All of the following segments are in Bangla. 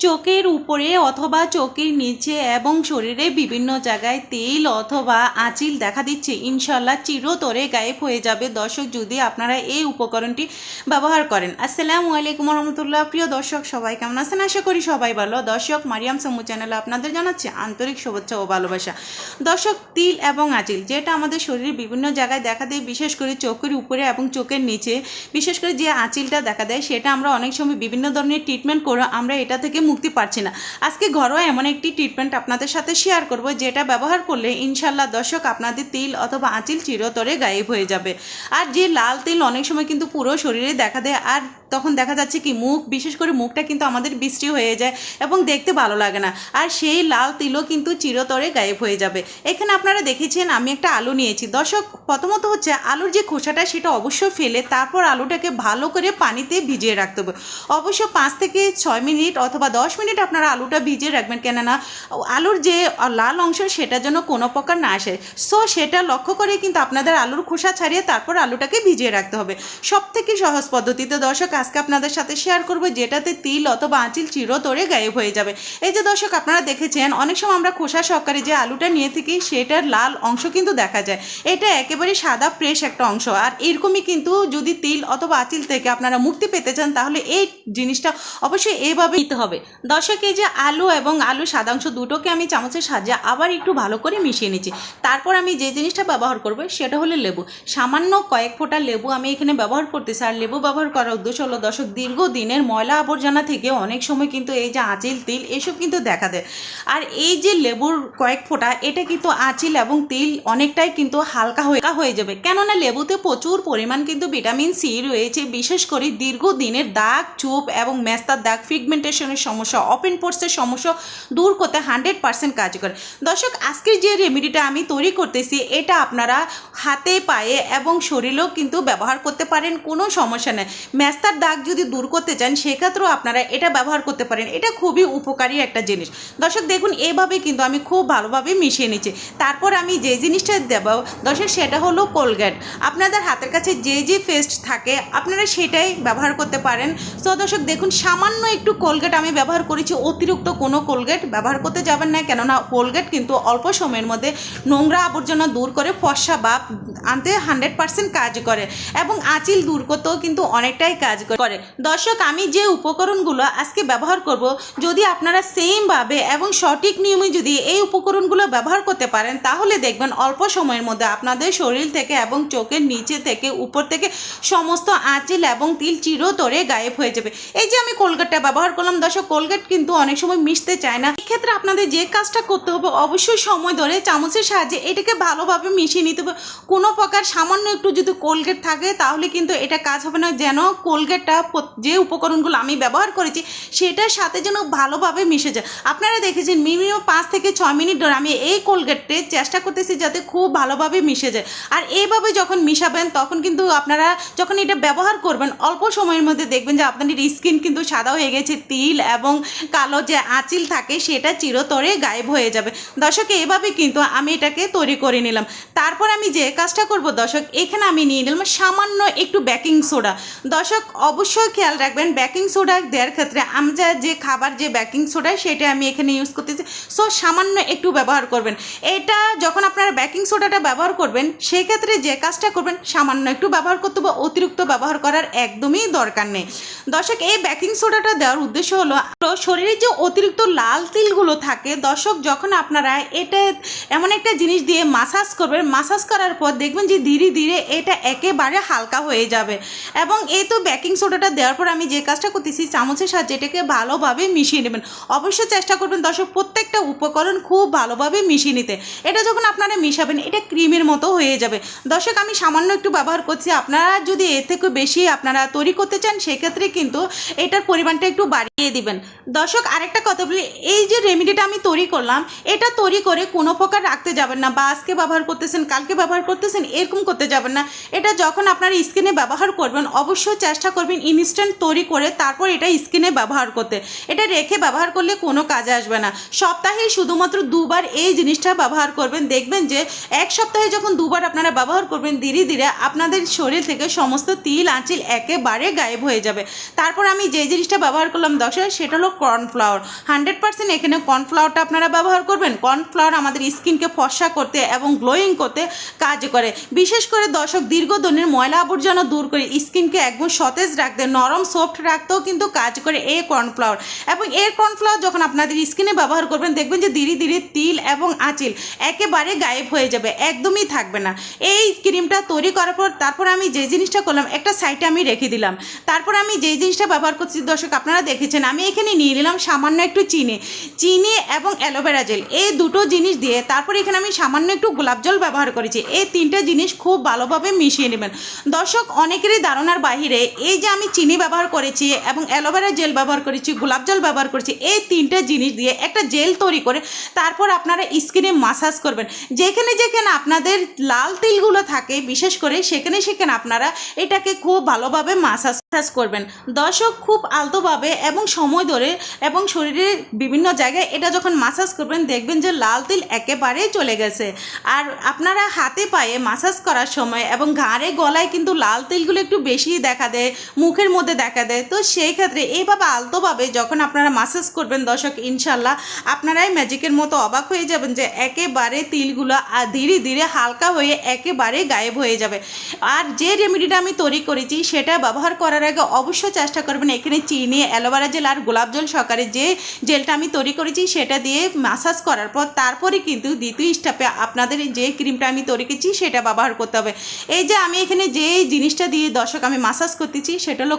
চোখের উপরে অথবা চোখের নিচে এবং শরীরে বিভিন্ন জায়গায় তেল অথবা আঁচিল দেখা দিচ্ছে, ইনশাল্লাহ চিরতরে গায়েব হয়ে যাবে দর্শক যদি আপনারা এই উপকরণটি ব্যবহার করেন। আসসালামু আলাইকুম রহমতুল্লাহ। প্রিয় দর্শক সবাই কেমন আছেন? আশা করি সবাই ভালো। দর্শক মারিয়াম সামু চ্যানেলে আপনাদের জানাচ্ছি আন্তরিক শুভেচ্ছা ও ভালোবাসা। দর্শক তিল এবং আঁচিল যেটা আমাদের শরীরের বিভিন্ন জায়গায় দেখা দেয়, বিশেষ করে চোখের উপরে এবং চোখের নিচে বিশেষ করে যে আঁচিলটা দেখা দেয় সেটা আমরা অনেক সময় বিভিন্ন ধরনের ট্রিটমেন্ট করে আমরা এটা থেকে মুক্তি পাচ্ছি না। আজকে ঘরোয়া এমন একটি ট্রিটমেন্ট আপনাদের সাথে শেয়ার করব যেটা ব্যবহার করলে ইনশাল্লাহ দর্শক আপনাদের তিল অথবা আঁচিল চিরতরে গায়েব হয়ে যাবে। আর যে লাল তিল অনেক সময় কিন্তু পুরো শরীরে দেখা দেয়, আর তখন দেখা যাচ্ছে কি মুখ, বিশেষ করে মুখটা কিন্তু আমাদের বিশ্রী হয়ে যায় এবং দেখতে ভালো লাগে না, আর সেই লাল তিলও কিন্তু চিরতরে গায়েব হয়ে যাবে। এখানে আপনারা দেখেছেন আমি একটা আলু নিয়েছি দর্শক। প্রথমত হচ্ছে আলুর যে খোসাটা সেটা অবশ্যই ফেলে তারপর আলুটাকে ভালো করে পানিতে ভিজিয়ে রাখতে হবে। অবশ্য 5 থেকে 6 মিনিট অথবা 10 মিনিট আপনারা আলুটা ভিজিয়ে রাখবেন, কেননা আলুর যে লাল অংশ সেটা যেন কোনো প্রকার না আসে। সো সেটা লক্ষ্য করে কিন্তু আপনাদের আলুর খোসা ছাড়িয়ে তারপর আলুটাকে ভিজিয়ে রাখতে হবে। সব থেকে সহজ পদ্ধতিতে দর্শক আজকে আপনাদের সাথে শেয়ার করব যেটাতে তিল অথবা আঁচিল চিরতরে গায়েব হয়ে যাবে। এই যে দর্শক আপনারা দেখেছেন অনেক সময় আমরা খোসা সহকারে যে আলুটা নিয়ে থাকি সেটার লাল অংশ কিন্তু দেখা যায়, এটা একেবারে সাদা ফ্রেশ একটা অংশ। আর এরকমই কিন্তু যদি তিল অথবা আঁচিল থেকে আপনারা মুক্তি পেতে চান তাহলে এই জিনিসটা অবশ্যই এইভাবে নিতে হবে। দর্শক এই যে আলু এবং আলু সাদা অংশ দুটোকে আমি চামচের সাহায্যে আবার একটু ভালো করে মিশিয়ে নিচ্ছি। তারপর আমি যে জিনিসটা ব্যবহার করব সেটা হলো লেবু। সামান্য কয়েক ফোঁটা লেবু আমি এখানে ব্যবহার করতেছি। আর লেবু ব্যবহার করার উদ্দেশ্য হলো দর্শক দীর্ঘদিনের ময়লা আবর্জনা থেকে অনেক সময় কিন্তু এই যে আঁচিল তিল এসব কিন্তু দেখা দেয়। আর এই যে লেবুর কয়েক ফোঁটা এটা কিন্তু আঁচিল এবং তিল অনেকটাই কিন্তু হালকা হয়ে যাবে, কেননা লেবুতে প্রচুর পরিমাণ কিন্তু ভিটামিন সি রয়েছে। বিশেষ করে দীর্ঘদিনের দাগ, চুপ এবং মেস্তার দাগ, পিগমেন্টেশনের সমস্যা, ওপেন পোর্সের সমস্যা দূর করতে 100% কাজ করে। দর্শক আজকের যে রেমেডিটা আমি তৈরি করতেছি এটা আপনারা হাতে, পায়ে এবং শরীরেও কিন্তু ব্যবহার করতে পারেন, কোনো সমস্যা নেই। মেস্তার দাগ যদি দূর করতে চান সেক্ষেত্রেও আপনারা এটা ব্যবহার করতে পারেন, এটা খুবই উপকারী একটা জিনিস। দর্শক দেখুন এইভাবে কিন্তু আমি খুব ভালোভাবে মিশিয়ে নিচ্ছি। তারপর আমি যে জিনিসটা দেব দর্শক সেটা হলো কোলগেট। আপনাদের হাতের কাছে যে পেস্ট থাকে আপনারা সেটাই ব্যবহার করতে পারেন। তো দর্শক দেখুন সামান্য একটু কোলগেট আমি ব্যবহার করেছি, অতিরিক্ত কোনো কোলগেট ব্যবহার করতে যাবেন না, কেননা কোলগেট কিন্তু অল্প সময়ের মধ্যে নোংরা আবর্জনা দূর করে ফর্সা ভাব আনতে 100% কাজ করে এবং আঁচিল দূর করতেও কিন্তু অনেকটাই কাজ করে। দর্শক আমি যে উপকরণগুলো আজকে ব্যবহার করব যদি আপনারা সেমভাবে এবং সঠিক নিয়মে যদি এই উপকরণগুলো ব্যবহার করতে পারেন তাহলে দেখবেন অল্প সময়ের মধ্যে আপনাদের শরীর থেকে এবং চোখের নিচে থেকে উপর থেকে সমস্ত আঁচিল এবং তিল চিরতরে গায়েব হয়ে যাবে। এই যে আমি কোলগেটটা ব্যবহার করলাম দর্শক, কোলগেট কিন্তু অনেক সময় মিশতে চায় না। এক্ষেত্রে আপনাদের যে কাজটা করতে হবে অবশ্যই সময় ধরে চামচের সাহায্যে এটাকে ভালোভাবে মিশিয়ে নিতে হবে। কোনো প্রকার সামান্য একটু যদি কোলগেট থাকে তাহলে কিন্তু এটা কাজ হবে না, যেন কোলগেটটা যে উপকরণগুলো আমি ব্যবহার করেছি সেটার সাথে যেন ভালোভাবে মিশে যায়। আপনারা দেখেছেন মিনিমাম 5 থেকে 6 মিনিট ধরে আমি এই কোলগেটে চেষ্টা করতেছি যাতে খুব ভালোভাবে মিশে যায়। আর এইভাবে যখন মিশাবেন তখন কিন্তু আপনারা যখন এটা ব্যবহার করবেন অল্প সময়ের মধ্যে দেখবেন যে আপনাদের স্কিন কিন্তু সাদা হয়ে গেছে, তিল এবং কালো যে আঁচিল থাকে সেটা চিরতরে গায়েব হয়ে যাবে। দর্শক এইভাবে কিন্তু আমি এটাকে তৈরি করে নিলাম। তারপর আমি যে কাজটা করব দর্শক এখানে আমি নিয়ে নিলাম সামান্য একটু বেকিং সোডা। দর্শক অবশ্যই খেয়াল রাখবেন বেকিং সোডা দেওয়ার ক্ষেত্রে আমরা যে খাবার যে বেকিং সোডা সেটা আমি এখানে ইউজ করতেছি। সো সামান্য একটু ব্যবহার করবেন। এটা যখন আপনারা বেকিং সোডাটা ব্যবহার করবেন সেক্ষেত্রে যে কাজটা করবেন সামান্য একটু ব্যবহার করতে হবে, অতিরিক্ত ব্যবহার করার একদমই দরকার নেই। দর্শক এই বেকিং সোডাটা দেওয়ার উদ্দেশ্য হলো শরীরে যে অতিরিক্ত লাল তিলগুলো থাকে দর্শক যখন আপনারা এটা এমন একটা জিনিস দিয়ে মাসাজ করবেন, মাসাজ করার পর দেখবেন যে ধীরে ধীরে এটা একেবারে হালকা হয়ে যাবে। এবং এই তো বেকিং সোডাটা দেওয়ার পর আমি যে কাজটা করতেছি চামচের সাহায্যে এটাকে ভালোভাবে মিশিয়ে নেবেন। অবশ্যই চেষ্টা করবেন দর্শক প্রত্যেকটা উপকরণ খুব ভালোভাবে মিশিয়ে নিতে। এটা যখন আপনারা মিশাবেন এটা ক্রিমের মতো হয়ে যাবে। দর্শক আমি সামান্য একটু ব্যবহার করছি, আপনারা যদি এর থেকে বেশি আপনারা তৈরি করতে চান সেক্ষেত্রে কিন্তু এটার পরিমাণটা একটু বাড়িয়ে দিবেন। দর্শক আরেকটা কথা বলি, এই যে রেমেডিটা আমি তৈরি করলাম এটা তৈরি করে কোনো প্রকার রাখতে যাবেন না, বা আজকে ব্যবহার করতেছেন কালকে ব্যবহার করতেছেন এরকম করতে যাবেন না। এটা যখন আপনার স্কিনে ব্যবহার করবেন অবশ্যই চেষ্টা করবেন ইনস্ট্যান্ট তৈরি করে তারপর এটা স্কিনে ব্যবহার করতে। এটা রেখে ব্যবহার করলে কোনো কাজে আসবে না। সপ্তাহে শুধুমাত্র 2 বার এই জিনিসটা ব্যবহার করবেন, দেখবেন যে এক সপ্তাহে যখন 2 বার আপনারা ব্যবহার করবেন ধীরে ধীরে আপনাদের শরীর থেকে সমস্ত তিল আঁচিল একেবারে গায়েব হয়ে যাবে। তারপর আমি যে জিনিসটা ব্যবহার করলাম দর্শক, সেটা হলো কর্নফ্লাওয়ার। 100% এখানে কর্নফ্লাওয়ারটা আপনারা ব্যবহার করবেন। কর্নফ্লাওয়ার আমাদের স্কিনকে ফর্সা করতে এবং গ্লোয়িং করতে কাজ করে। বিশেষ করে দর্শক, দীর্ঘদিনের ময়লা আবর্জনা দূর করে স্কিনকে একদম সতেজ রাখতে, নরম সফট রাখতেও কিন্তু কাজ করে এই কর্নফ্লাওয়ার। এবং এই কর্নফ্লাওয়ার যখন আপনাদের স্কিনে ব্যবহার করবেন, দেখবেন যে ধীরে ধীরে তিল এবং আঁচিল একেবারে গায়েব হয়ে যাবে, একদমই থাকবে না। এই ক্রিমটা তৈরি করার পর তারপর আমি যে জিনিসটা করলাম, একটা সাইডে আমি রেখে দিলাম। তারপর আমি যে জিনিসটা ব্যবহার করছি দর্শক, আপনারা দেখেছেন, আমি এখানে নিয়ে নিলাম সামান্য একটু চিনি এবং অ্যালোভেরা জেল, এই দুটো জিনিস দিয়ে তারপর এখানে আমি সামান্য একটু গোলাপ জল ব্যবহার করেছি। এই তিনটে জিনিস খুব ভালোভাবে মিশিয়ে নেবেন। দর্শক, অনেকেরই ধারণার বাহিরে এই যে আমি চিনি ব্যবহার করেছি এবং অ্যালোভেরা জেল ব্যবহার করেছি, গোলাপ জল ব্যবহার করেছি, এই তিনটে জিনিস দিয়ে একটা জেল তৈরি করে তারপর আপনারা স্কিনে মাসাজ করবেন। যেখানে যেখানে আপনাদের লাল তিলগুলো থাকে বিশেষ করে, সেখানে সেখানে আপনারা এটাকে খুব ভালোভাবে মাসাজ করবেন। দর্শক, খুব আলতোভাবে এবং সময় ধরে এবং শরীরের বিভিন্ন জায়গায় এটা যখন মাসাজ করবেন, দেখবেন যে লাল তিল একেবারেই চলে গেছে। আর আপনারা হাতে পায়ে মাসাজ করার সময় এবং ঘাড়ে গলায় কিন্তু লাল তিলগুলো একটু বেশি দেখা দেয়, মুখের মধ্যে দেখা দেয়। তো সেই ক্ষেত্রে এইভাবে আলতোভাবে যখন আপনারা মাসাজ করবেন দর্শক, ইনশাল্লাহ আপনারাই ম্যাজিকের মতো অবাক হয়ে যাবেন যে একেবারে তিলগুলো ধীরে ধীরে হালকা হয়ে একেবারে গায়েব হয়ে যাবে। আর যে রেমেডিটা আমি তৈরি করেছি সেটা ব্যবহার করার আগে অবশ্যই চেষ্টা করবেন এখানে চিনি, অ্যালোভেরা জেল আর গোলাপ জল সহকারে যে জেলটা আমি তৈরি করেছি সেটা দিয়ে মাসাজ করার পর তারপরে কিন্তু দ্বিতীয় স্টেপে আপনাদের যে ক্রিমটা আমি তৈরি করেছি সেটা ব্যবহার করতে হবে। এই যে আমি এখানে যে জিনিসটা দিয়ে দর্শক আমি মাসাজ করতেছি সেটা হলো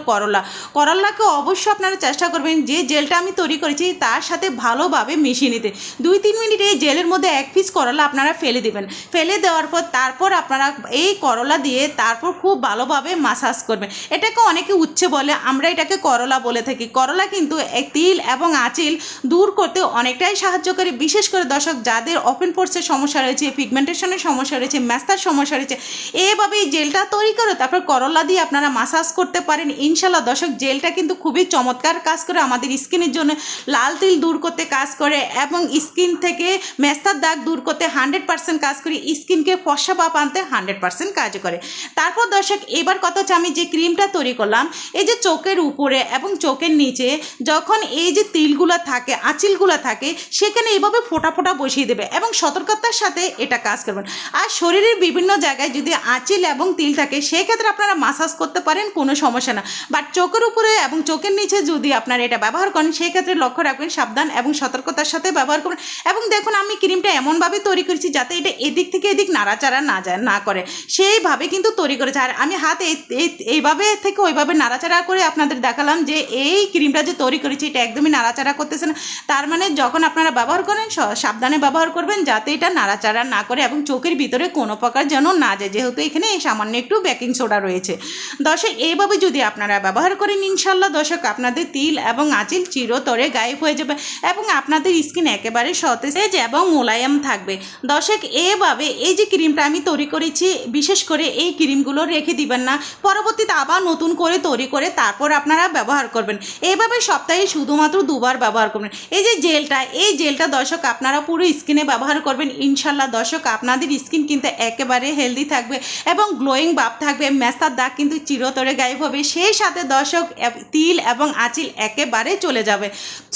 করলাকে অবশ্যই আপনারা চেষ্টা করবেন যে জেলটা আমি তৈরি করেছি তার সাথে ভালোভাবে মিশিয়ে নিতে। 2-3 মিনিট এই জেলের মধ্যে এক পিস করলা আপনারা ফেলে দেবেন। ফেলে দেওয়ার পর তারপর আপনারা এই করলা দিয়ে তারপর খুব ভালোভাবে মাসাজ করবেন। এটাকে অনেকে উচ্ছে বলে, আমরা এটাকে করলা বলে থাকি। করলা কিন্তু তিল এবং আঁচিল দূর করতে অনেকটাই সাহায্য করে। বিশেষ করে দর্শক, যাদের ওপেন পোর্সের সমস্যা রয়েছে, পিগমেন্টেশনের সমস্যা রয়েছে, মেস্তার সমস্যা রয়েছে, এইভাবে এই জেলটা তৈরি করে তারপর করলা দিয়ে আপনারা মাসাজ করতে পারেন। ইনশাল্লাহ দর্শক, জেলটা কিন্তু খুবই চমৎকার কাজ করে, আমাদের স্কিনের জন্য লাল তিল দূর করতে কাজ করে এবং স্কিন থেকে মেস্তার দাগ দূর করতে 100% কাজ করে, স্কিনকে ফর্সা ভাব আনতে 100% কাজ করে। তারপর দর্শক, এবার কথা হচ্ছে আমি যে ক্রিমটা তৈরি করলাম, এই যে চোখের উপরে এবং চোখের নিচে যখন এই যে তিলগুলো থাকে, আঁচিলগুলো থাকে, সেখানে এইভাবে ফোঁটা ফোঁটা বসিয়ে দেবে এবং সতর্কতার সাথে এটা কাজ করবেন। আর শরীরের বিভিন্ন জায়গায় যদি আঁচিল এবং তিল থাকে সেক্ষেত্রে আপনারা মাসাজ করতে পারেন, কোনো সমস্যা না। বাট চোখের উপরে এবং চোখের নিচে যদি আপনারা এটা ব্যবহার করেন সেক্ষেত্রে লক্ষ্য রাখবেন, সাবধান এবং সতর্কতার সাথে ব্যবহার করবেন। এবং দেখুন, আমি ক্রিমটা এমনভাবে তৈরি করেছি যাতে এটা এদিক থেকে এদিক নাড়াচাড়া না করে, সেইভাবে কিন্তু তৈরি করেছে। আর আমি হাতে এইভাবে থেকে ওইভাবে নাড়াচাড়া করে আপনাদের দেখালাম যে এই ক্রিমটা যে তৈরি করেছি এটা একদমই নাড়াচাড়া করতেছে না। তার মানে যখন আপনারা ব্যবহার করেন সাবধানে ব্যবহার করবেন যাতে এটা নাড়াচাড়া না করে এবং চোখের ভিতরে কোনো প্রকার যেন না যায়, যেহেতু এখানে সামান্য একটু বেকিং সোডা রয়েছে। দর্শক, এইভাবে যদি আপনারা ব্যবহার করেন ইনশাল্লাহ দর্শক, আপনাদের তিল এবং আঁচিল চিরতরে গায়েব হয়ে যাবে এবং আপনাদের স্কিন একেবারে সতেজ এবং মোলায়েম থাকবে। দর্শক, এইভাবে এই যে ক্রিমটা আমি তৈরি করেছি, বিশেষ করে এই ক্রিমগুলো রেখে দিবেন না, পরবর্তীতে আবার নতুন করে তৈরি করে তারপর আপনারা ব্যবহার করবেন। এইভাবে সপ্তাহে শুধুমাত্র 2 বার ব্যবহার করবেন। এই যে জেলটা দর্শক আপনারা পুরো স্কিনে ব্যবহার করবেন। ইনশাল্লাহ দর্শক, আপনাদের স্কিন কিন্তু একেবারে হেলদি থাকবে এবং গ্লোয়িং ভাব থাকবে, মেস্তার দাগ কিন্তু চিরতরে গায়েব হবে, সেই সাথে দর্শক তিল এবং আঁচিল একেবারে চলে যাবে।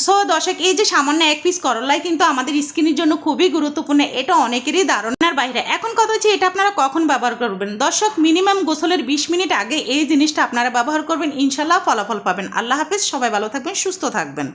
সো দর্শক, এই যে সামান্য এক পিস করলাই কিন্তু আমাদের স্কিনের জন্য খুবই গুরুত্বপূর্ণ, এটা অনেকেরই ধারণার বাইরে। এখন কথা হচ্ছে এটা আপনারা কখন ব্যবহার করবেন দর্শক, মিনিমাম গোসলের 20 মিনিট আগে এই জিনিসটা আপনারা ব্যবহার করবেন, ইনশাল্লাহ ফলাফল পাবেন। আল্লাহ হাফেজ, সবাই ভালো থাকবেন, সুস্থ থাকবেন।